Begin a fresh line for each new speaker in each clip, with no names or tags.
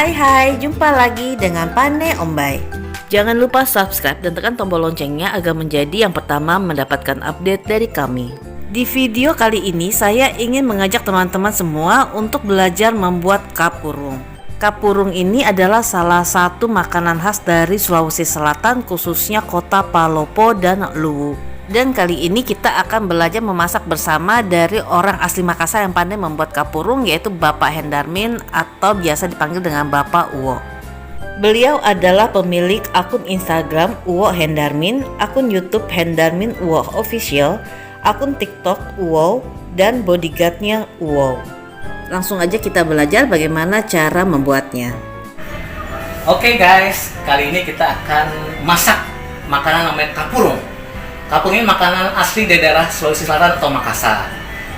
Hai, jumpa lagi dengan Pane Ombay. Jangan lupa subscribe dan tekan tombol loncengnya agar menjadi yang pertama mendapatkan update dari kami. Di video kali ini saya ingin mengajak teman-teman semua untuk belajar membuat kapurung. Kapurung ini adalah salah satu makanan khas dari Sulawesi Selatan, khususnya kota Palopo dan Luwu. Dan kali ini kita akan belajar memasak bersama dari orang asli Makassar yang pandai membuat kapurung, yaitu Bapak Hendarmin atau biasa dipanggil dengan Bapak Uwo. Beliau adalah pemilik akun Instagram Uwo Hendarmin, akun YouTube Hendarmin Uwo Official, akun TikTok Uwo, dan bodyguardnya Uwo. Langsung aja kita belajar bagaimana cara membuatnya.
Oke guys, kali ini kita akan masak makanan namanya kapurung. Kapurung ini makanan asli dari daerah Sulawesi Selatan atau Makassar.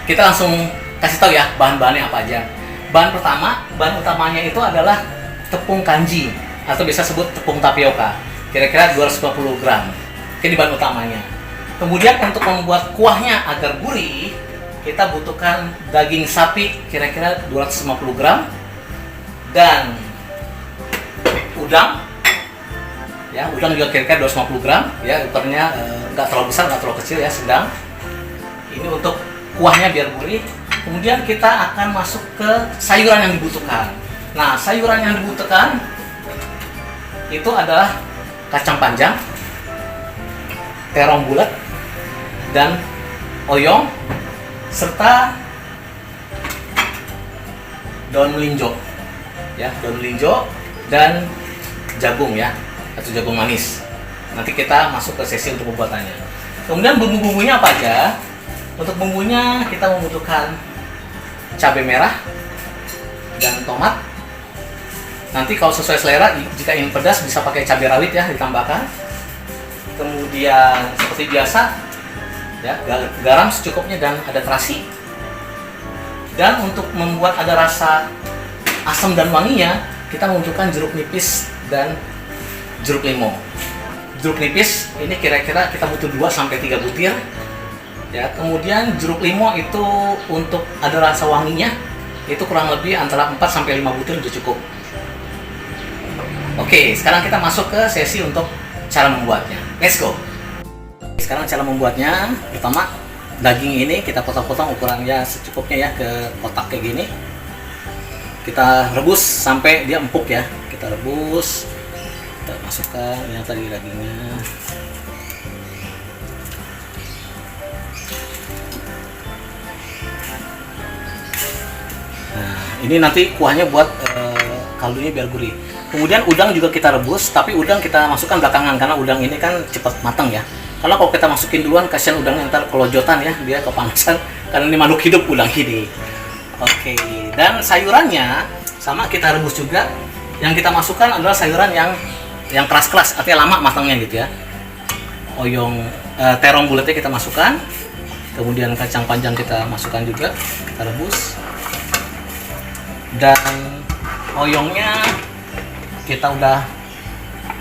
Kita langsung kasih tahu ya bahan-bahannya apa aja. Bahan utamanya itu adalah tepung kanji atau bisa sebut tepung tapioka. Kira-kira 250 gram. Ini bahan utamanya. Kemudian untuk membuat kuahnya agar gurih, kita butuhkan daging sapi kira-kira 250 gram dan udang. Ya, udang juga kira-kira 250 gram, ya ukurannya nggak terlalu besar, nggak terlalu kecil ya, sedang. Ini untuk kuahnya biar gurih. Kemudian kita akan masuk ke sayuran yang dibutuhkan. Nah, sayuran yang dibutuhkan itu adalah kacang panjang, terong bulat, dan oyong, serta daun melinjo, ya, daun melinjo dan jagung ya, atau jagung manis. Nanti kita masuk ke sesi untuk pembuatannya. Kemudian bumbu-bumbunya apa aja? Untuk bumbunya kita membutuhkan cabai merah dan tomat. Nanti kalau sesuai selera, jika ingin pedas bisa pakai cabai rawit ya, ditambahkan. Kemudian seperti biasa ya, garam secukupnya dan ada terasi. Dan untuk membuat ada rasa asam dan wanginya, kita membutuhkan jeruk nipis dan jeruk limau. Jeruk nipis ini kira-kira kita butuh 2-3 butir. Ya, kemudian jeruk limau itu untuk ada rasa wanginya, itu kurang lebih antara 4-5 butir sudah cukup. Oke, sekarang kita masuk ke sesi untuk cara membuatnya. Let's go. Sekarang cara membuatnya, pertama daging ini kita potong-potong ukurannya secukupnya ya, ke kotak kayak gini. Kita rebus sampai dia empuk ya. Kita rebus. Kita masukkan yang tadi dagingnya. Nah, ini nanti kuahnya buat kaldunya biar gurih. Kemudian udang juga kita rebus, tapi udang kita masukkan belakangan karena udang ini kan cepat matang ya. Karena kalau kita masukin duluan, kasihan udangnya ntar kelojotan ya, dia kepanasan karena ini makhluk hidup udang ini. Oke, dan sayurannya sama kita rebus juga. Yang kita masukkan adalah sayuran yang keras-keras, artinya lama matangnya gitu ya. Oyong, terong bulatnya kita masukkan, kemudian kacang panjang kita masukkan juga, kita rebus. Dan oyongnya kita udah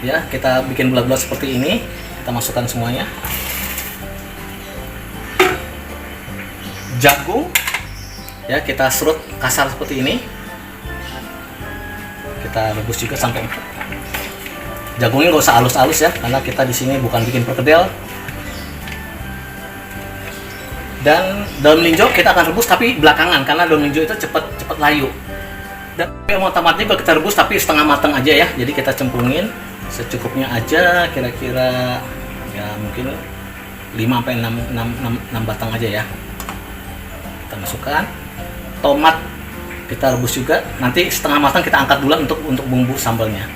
ya, kita bikin bulat-bulat seperti ini, kita masukkan semuanya. Jagung ya, kita serut kasar seperti ini, kita rebus juga sampai empuk. Jagungnya nggak usah halus-halus ya, karena kita di sini bukan bikin perkedel. Dan daun melinjo kita akan rebus tapi belakangan, karena daun melinjo itu cepat layu. Dan tomatnya juga kita rebus tapi setengah matang aja ya, jadi kita cemplungin secukupnya aja, kira-kira ya mungkin 5-6 batang aja ya. Kita masukkan. Tomat kita rebus juga, nanti setengah matang kita angkat dulu untuk bumbu sambalnya.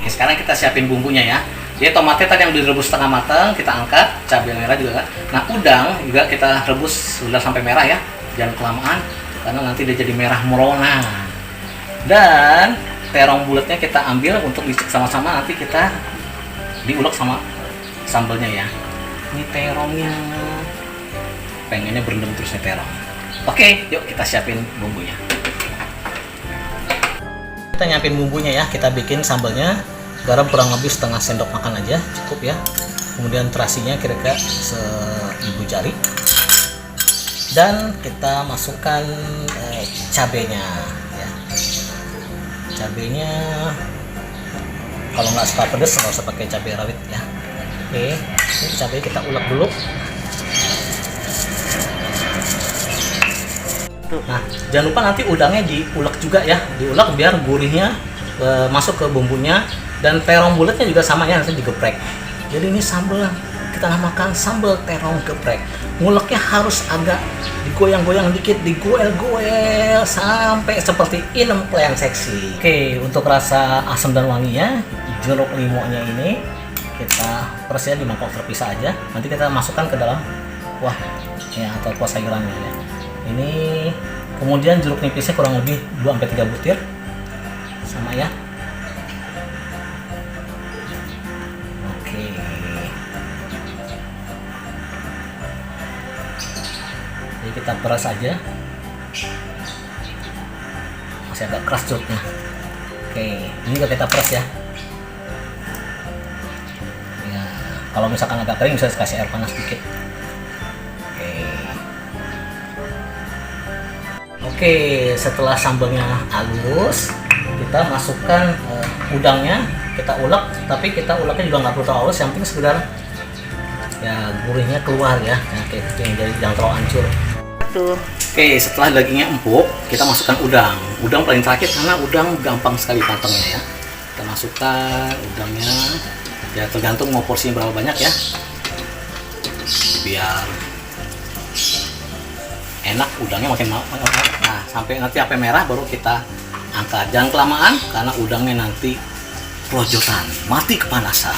Oke, sekarang kita siapin bumbunya ya. Jadi tomatnya tadi yang direbus setengah matang kita angkat, cabai merah juga kan. Nah, udang juga kita rebus sudah sampai merah ya, jangan kelamaan karena nanti dia jadi merah merona. Dan terong bulatnya kita ambil untuk dicek sama-sama, nanti kita diulek sama sambalnya ya. Ini terongnya, pengennya berendam terus nih terong. Oke, yuk kita siapin bumbunya. Kita nyiapin bumbunya ya, kita bikin sambalnya. Garam kurang lebih setengah sendok makan aja, cukup ya. Kemudian terasinya kira-kira seibu jari. Dan kita masukkan cabenya ya. cabenya kalau nggak suka pedas nggak usah pakai cabai rawit ya. Oke, ini cabai kita ulek dulu. Nah, jangan lupa nanti udangnya diulek juga ya, diulek biar gurihnya masuk ke bumbunya, dan terong bulatnya juga sama ya, nanti digeprek. Jadi ini sambal kita namakan sambal terong geprek. Nguleknya harus agak digoyang-goyang dikit, digoel-goel sampai seperti inem plan seksi. Oke, untuk rasa asam dan wanginya, jeruk limonya ini kita peres ya di mangkok terpisah aja. Nanti kita masukkan ke dalam kuah ya, atau kuah sayurannya ya. Ini kemudian jeruk nipisnya kurang lebih 2-3 butir sama ya. Oke, jadi kita peras aja, masih agak keras jeruknya. Oke, ini juga kita peras ya. Ya, kalau misalkan agak kering bisa kasih air panas dikit. Oke, setelah sambalnya halus, kita masukkan udangnya, kita ulek, tapi kita uleknya juga nggak perlu terlalu halus, yang penting sekedar ya gurihnya keluar ya, kayak gitu, jadi jangan terlalu hancur. Oke, setelah dagingnya empuk, kita masukkan udang. Udang paling terakhir karena udang gampang sekali matangnya ya. Kita masukkan udangnya, ya tergantung mau porsinya berapa banyak ya, biar enak udangnya makin nah sampai nanti api merah baru kita angkat, jangan kelamaan karena udangnya nanti kerojotan, mati kepanasan.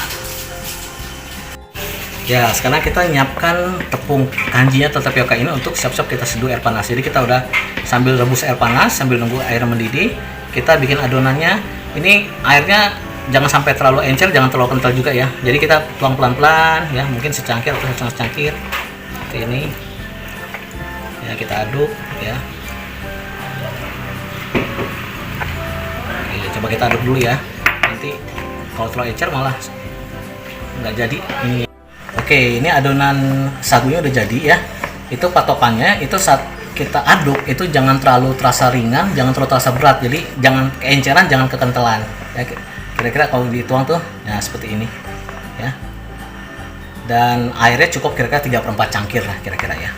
Ya, sekarang kita nyiapkan tepung kanjinya atau tapioka ini untuk siap-siap kita seduh air panas. Jadi kita udah sambil rebus air panas, sambil nunggu air mendidih, kita bikin adonannya. Ini airnya jangan sampai terlalu encer, jangan terlalu kental juga ya. Jadi kita tuang pelan-pelan ya, mungkin secangkir atau setengah secangkir seperti ini ya, kita aduk ya. Oke, coba kita aduk dulu ya, nanti kalau terlalu encer malah nggak jadi ini. Oke, ini adonan sagunya udah jadi ya. Itu patokannya, itu saat kita aduk itu jangan terlalu terasa ringan, jangan terlalu terasa berat. Jadi jangan keenceran, jangan kekentelan ya. Kira-kira kalau dituang tuh ya seperti ini ya. Dan airnya cukup kira-kira 3/4 cangkir lah kira-kira ya.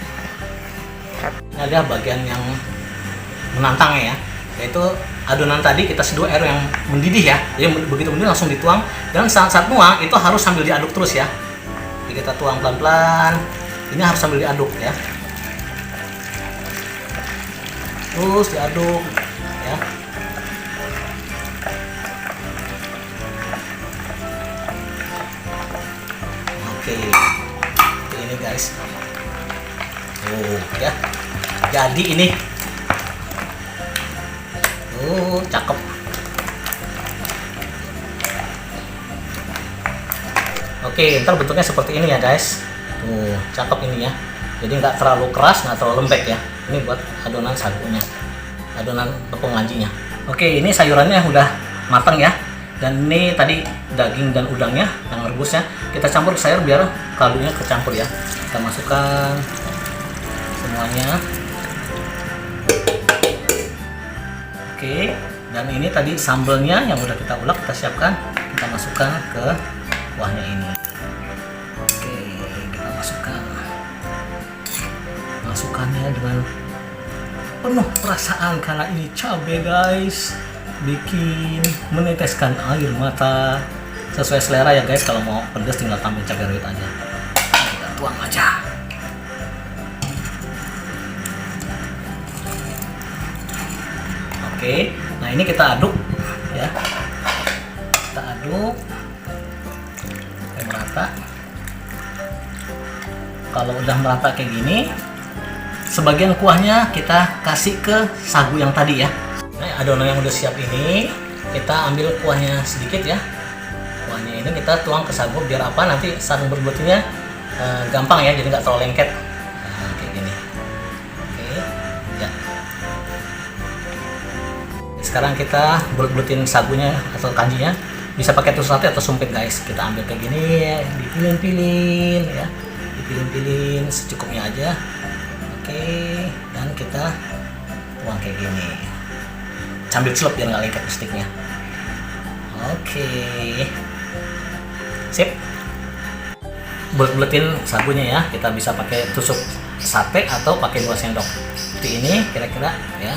Ini ada bagian yang menantangnya ya, yaitu adonan tadi kita seduh air yang mendidih ya. Jadi begitu mendidih langsung dituang, dan saat nuang itu harus sambil diaduk terus ya. Jadi kita tuang pelan-pelan, ini harus sambil diaduk ya, terus diaduk ya. Oke, ini guys, ya, jadi ini cakep. Oke, ntar bentuknya seperti ini ya guys. Tuh, cakep ini ya. Jadi nggak terlalu keras, nggak terlalu lembek ya. Ini buat adonan sagunya, adonan tepung kanjinya. Oke, ini sayurannya udah matang ya. Dan ini tadi daging dan udangnya yang rebusnya kita campur ke sayur biar kaldunya kecampur ya. Kita masukkan semuanya. Oke, dan ini tadi sambalnya yang udah kita ulek, kita siapkan, kita masukkan ke kuahnya ini. Oke, kita masukkannya dengan penuh perasaan karena ini cabai guys, bikin meneteskan air mata. Sesuai selera ya guys, kalau mau pedas tinggal tambahin cabai rawit aja. Kita tuang aja. Oke, nah ini kita aduk ya, kita aduk sampai merata. Kalau udah merata kayak gini, sebagian kuahnya kita kasih ke sagu yang tadi ya. Nah, adonan yang udah siap ini kita ambil kuahnya sedikit ya. Kuahnya ini kita tuang ke sagu biar apa, nanti saat berbuatnya gampang ya, jadi nggak terlalu lengket. Nah, kayak gini. Oke, ya. Sekarang kita bulet-buletin sagunya atau kanjinya, bisa pakai tusuk sate atau sumpit guys. Kita ambil kayak gini, dipilin-pilin ya, dipilin-pilin secukupnya aja. Oke, dan kita tuang kayak gini. sambil celup biar nggak lengket sticknya. Oke, sip. Bulet-buletin sagunya ya, kita bisa pakai tusuk sate atau pakai 2 sendok seperti ini kira-kira ya.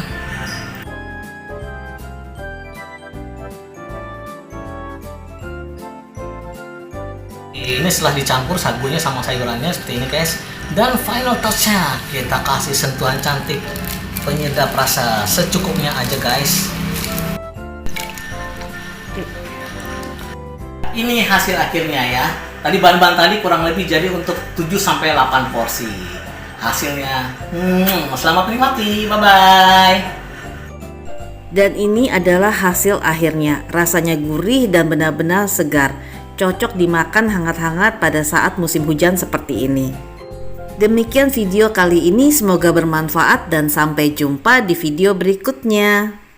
Ini setelah dicampur sagunya sama sayurannya seperti ini guys, dan final touchnya kita kasih sentuhan cantik penyedap rasa secukupnya aja guys. Ini hasil akhirnya ya. Tadi bahan-bahan tadi kurang lebih jadi untuk 7-8 porsi. Hasilnya, selamat menikmati, bye-bye.
Dan ini adalah hasil akhirnya. Rasanya gurih dan benar-benar segar. Cocok dimakan hangat-hangat pada saat musim hujan seperti ini. Demikian video kali ini, semoga bermanfaat dan sampai jumpa di video berikutnya.